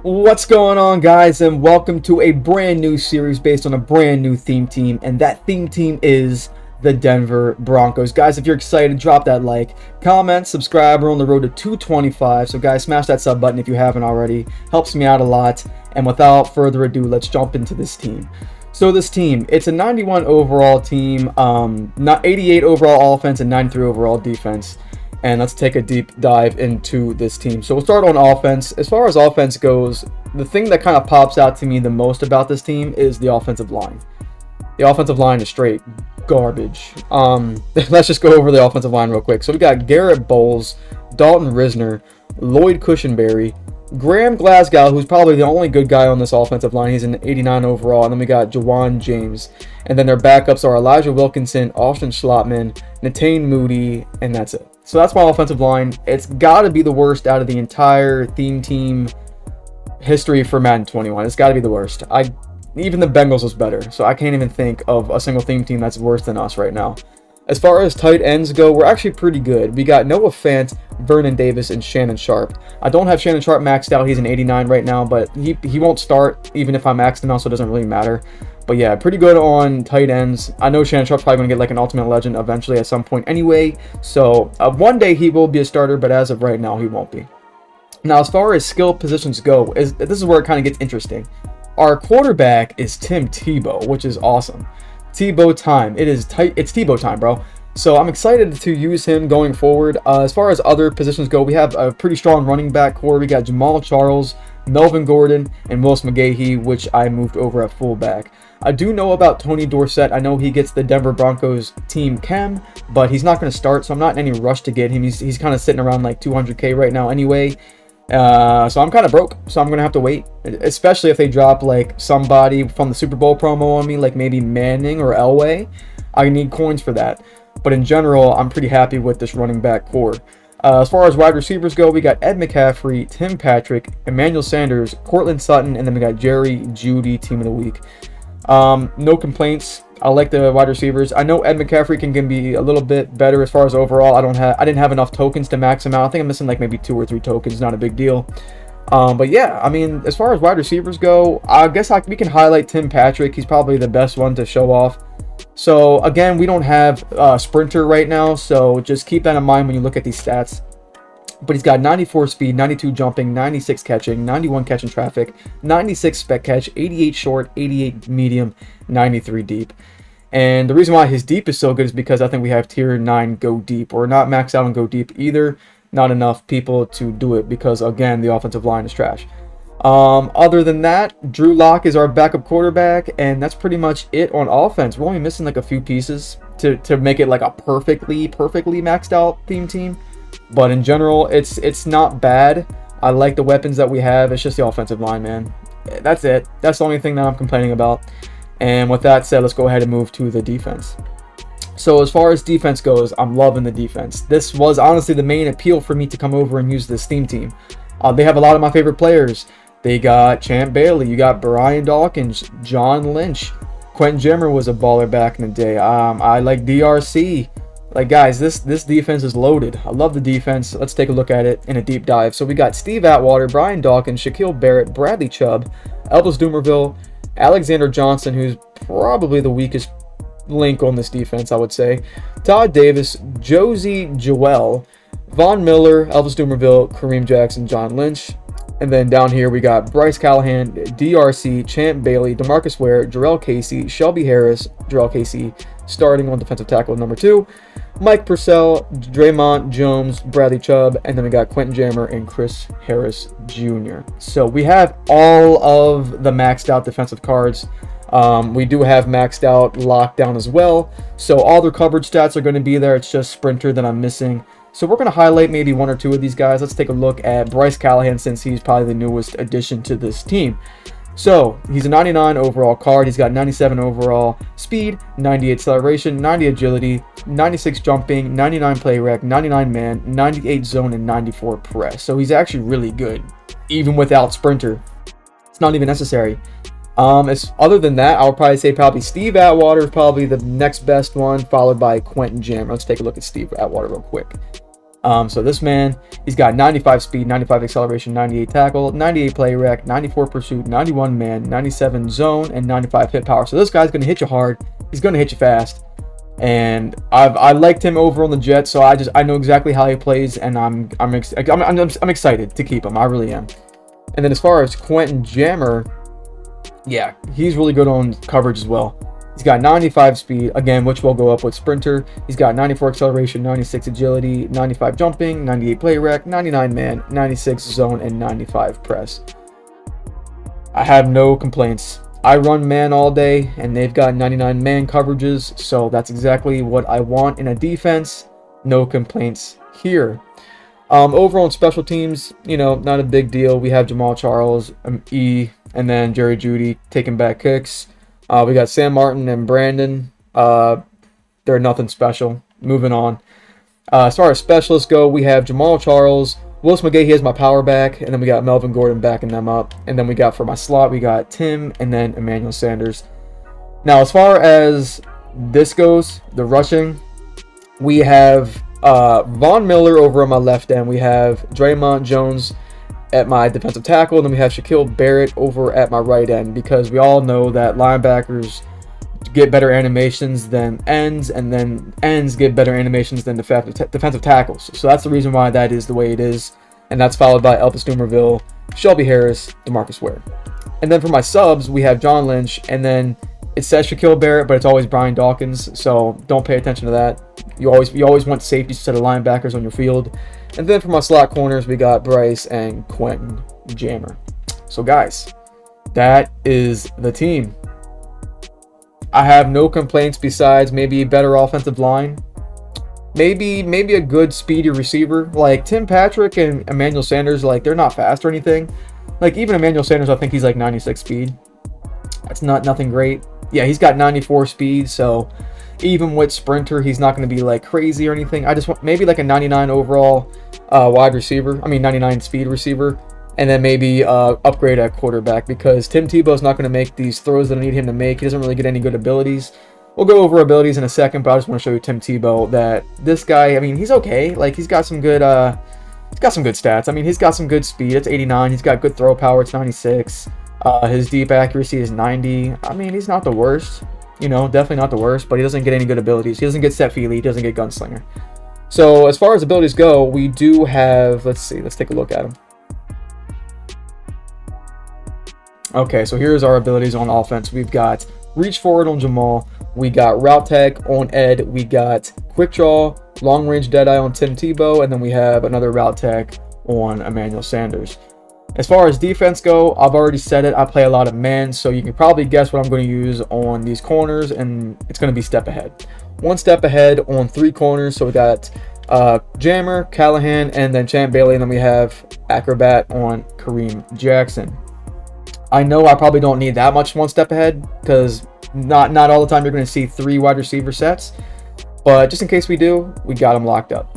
What's going on, guys, and welcome to a brand new series based on a brand new theme team, and that theme team is the Denver Broncos. Guys, if you're excited, drop that like, comment, subscribe. We're on the road to 225, so guys, smash that sub button if you haven't already. Helps me out a lot. And without further ado, let's jump into this team. So this team, it's a 91 overall team, not 88 overall offense and 93 overall defense. And let's take a deep dive into this team. So we'll start on offense. As far as offense goes, the thing that kind of pops out to me the most about this team is the offensive line. The offensive line is straight garbage. Let's just go over the offensive line real quick. So we got Garrett Bowles, Dalton Risner, Lloyd Cushenberry, Graham Glasgow, who's probably the only good guy on this offensive line. He's an 89 overall. And then we got Jawan James. And then their backups are Elijah Wilkinson, Austin Schlottman, Natane Moody, and that's it. So that's my offensive line. It's got to be the worst out of the entire theme team history for Madden 21. It's got to be the worst. Even the Bengals was better, so I can't even think of a single theme team that's worse than us right now. As far as tight ends go, we're actually pretty good. We got Noah Fant, Vernon Davis, and Shannon Sharp. I don't have Shannon Sharp maxed out. He's an 89 right now, but he won't start even if I maxed him out, so it doesn't really matter. But yeah, pretty good on tight ends. I know Shannon Sharp's probably going to get like an Ultimate Legend eventually at some point anyway. So one day he will be a starter, but as of right now, he won't be. Now, as far as skill positions go, this is where it kind of gets interesting. Our quarterback is Tim Tebow, which is awesome. Tebow time. It's Tebow time, bro. So I'm excited to use him going forward. As far as other positions go, we have a pretty strong running back core. We got Jamal Charles, Melvin Gordon, and Willis McGahee, which I moved over at fullback. I do know about Tony Dorsett. I know he gets the Denver Broncos team chem, but he's not going to start, so I'm not in any rush to get him. He's kind of sitting around like 200K right now anyway. So I'm kind of broke, so I'm going to have to wait, especially if they drop like somebody from the Super Bowl promo on me, like maybe Manning or Elway. I need coins for that. But in general, I'm pretty happy with this running back core. As far as wide receivers go, we got Ed McCaffrey, Tim Patrick, Emmanuel Sanders, Cortland Sutton, and then we got Jerry Jeudy, team of the week. No complaints. I like the wide receivers. I know Ed McCaffrey can be a little bit better as far as overall. I didn't have enough tokens to max him out. I think I'm missing like maybe 2 or 3 tokens. Not a big deal. But yeah, I mean, as far as wide receivers go, I guess we can highlight Tim Patrick. He's probably the best one to show off. So again, we don't have a sprinter right now, so just keep that in mind when you look at these stats. But he's got 94 speed, 92 jumping, 96 catching, 91 catching traffic, 96 spec catch, 88 short, 88 medium, 93 deep. And the reason why his deep is so good is because I think we have tier 9 go deep. We're not maxed out on go deep either. Not enough people to do it because, again, the offensive line is trash. Other than that, Drew Lock is our backup quarterback, and that's pretty much it on offense. We're only missing like a few pieces to make it like a perfectly maxed out theme team. But in general, it's not bad. I like the weapons that we have. It's just the offensive line, man. That's it. That's the only thing that I'm complaining about. And with that said, let's go ahead and move to the defense. So as far as defense goes, I'm loving the defense. This was honestly the main appeal for me to come over and use this theme team. They have a lot of my favorite players. They got Champ Bailey. You got Brian Dawkins, John Lynch. Quentin Jimmer was a baller back in the day. I like DRC. Like, guys, this defense is loaded. I love the defense. Let's take a look at it in a deep dive. So we got Steve Atwater, Brian Dawkins, Shaquille Barrett, Bradley Chubb, Elvis Dumerville, Alexander Johnson, who's probably the weakest link on this defense, I would say, Todd Davis, Josie Joel, Von Miller, Elvis Dumerville, Kareem Jackson, John Lynch. And then down here we got Bryce Callahan, DRC, Champ Bailey, DeMarcus Ware, Jarrell Casey, Shelby Harris, Jarrell Casey starting on defensive tackle number 2, Mike Purcell, Draymond Jones, Bradley Chubb, and then we got Quentin Jammer and Chris Harris Jr. So we have all of the maxed out defensive cards. We do have maxed out lockdown as well. So all their coverage stats are going to be there. It's just sprinter that I'm missing. So we're going to highlight maybe 1 or 2 of these guys. Let's take a look at Bryce Callahan since he's probably the newest addition to this team. So he's a 99 overall card. He's got 97 overall speed, 98 acceleration, 90 agility, 96 jumping, 99 play rec, 99 man, 98 zone, and 94 press. So he's actually really good, even without sprinter. It's not even necessary. Other than that, I would probably say probably Steve Atwater is probably the next best one, followed by Quentin Jammer. Let's take a look at Steve Atwater real quick. So this man, he's got 95 speed, 95 acceleration, 98 tackle, 98 play rec, 94 pursuit, 91 man, 97 zone, and 95 hit power. So this guy's going to hit you hard. He's going to hit you fast. And I liked him over on the Jets, so I know exactly how he plays, and I'm excited to keep him. I really am. And then as far as Quentin Jammer, yeah, he's really good on coverage as well. He's got 95 speed, again, which will go up with sprinter. He's got 94 acceleration, 96 agility, 95 jumping, 98 play rec, 99 man, 96 zone, and 95 press. I have no complaints. I run man all day, and they've got 99 man coverages, so that's exactly what I want in a defense. No complaints here. Over on special teams, you know, not a big deal. We have Jamal Charles, E, and then Jerry Jeudy taking back kicks. We got Sam Martin and Brandon. They're nothing special. Moving on. As far as specialists go, we have Jamal Charles, Willis McGahee is my power back, and then we got Melvin Gordon backing them up. And then we got for my slot, we got Tim and then Emmanuel Sanders. Now, as far as this goes, the rushing, we have Von Miller over on my left end. We have Draymond Jones at my defensive tackle, and then we have Shaquille Barrett over at my right end, because we all know that linebackers get better animations than ends, and then ends get better animations than defensive tackles. So that's the reason why that is the way it is. And that's followed by Elvis Dumerville, Shelby Harris, DeMarcus Ware. And then for my subs, we have John Lynch, and then it says Shaquille Barrett, but it's always Brian Dawkins, so don't pay attention to that. You always want safeties instead of linebackers on your field. And then for my slot corners, we got Bryce and Quentin Jammer. So guys, that is the team. I have no complaints besides maybe a better offensive line. Maybe a good speedy receiver. Like Tim Patrick and Emmanuel Sanders, like they're not fast or anything. Like even Emmanuel Sanders, I think he's like 96 speed. That's nothing great. Yeah, he's got 94 speed, so even with sprinter, he's not going to be like crazy or anything. I just want maybe like a 99 overall wide receiver. I mean 99 speed receiver. And then maybe upgrade at quarterback, because Tim Tebow's not going to make these throws that I need him to make. He doesn't really get any good abilities. We'll go over abilities in a second, but I just want to show you Tim Tebow, that this guy, I mean, he's okay. Like he's got some good stats. I mean, he's got some good speed. It's 89. He's got good throw power. It's 96. His deep accuracy is 90. I mean, he's not the worst. You know, definitely not the worst, but he doesn't get any good abilities. He doesn't get set feely. He doesn't get gunslinger. So as far as abilities go, we do have, let's see, let's take a look at him. Okay, so here's our abilities on offense. We've got reach forward on Jamal. We got route tag on Ed. We got quick draw, long range deadeye on Tim Tebow, and then we have another route tag on Emmanuel Sanders. As far as defense go, I've already said it. I play a lot of man, so you can probably guess what I'm going to use on these corners, and it's going to be step ahead. One step ahead on three corners. So we got Jammer, Callahan, and then Champ Bailey, and then we have Acrobat on Kareem Jackson. I know I probably don't need that much one step ahead, because not all the time you're going to see three wide receiver sets, but just in case we do, we got them locked up.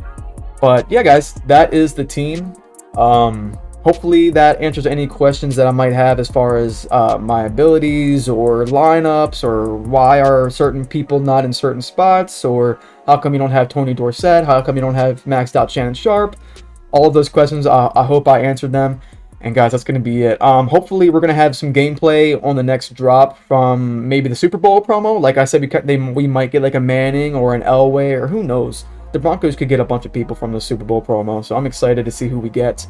But yeah, guys, that is the team. Hopefully that answers any questions that I might have as far as my abilities or lineups, or why are certain people not in certain spots, or how come you don't have Tony Dorsett, how come you don't have maxed out Shannon Sharp. All of those questions, I hope I answered them. And guys, that's going to be it. Hopefully we're going to have some gameplay on the next drop from maybe the Super Bowl promo. Like I said, we might get like a Manning or an Elway, or who knows. The Broncos could get a bunch of people from the Super Bowl promo, so I'm excited to see who we get.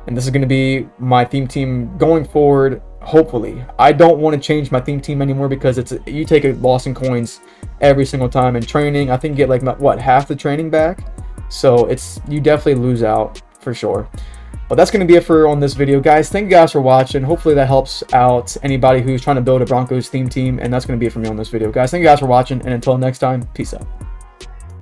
And this is going to be my theme team going forward, hopefully. I don't want to change my theme team anymore, because you take a loss in coins every single time in training. I think you get like, what, half the training back? So you definitely lose out for sure. But that's going to be it on this video, guys. Thank you guys for watching. Hopefully that helps out anybody who's trying to build a Broncos theme team. And that's going to be it for me on this video, guys. Thank you guys for watching. And until next time, peace out.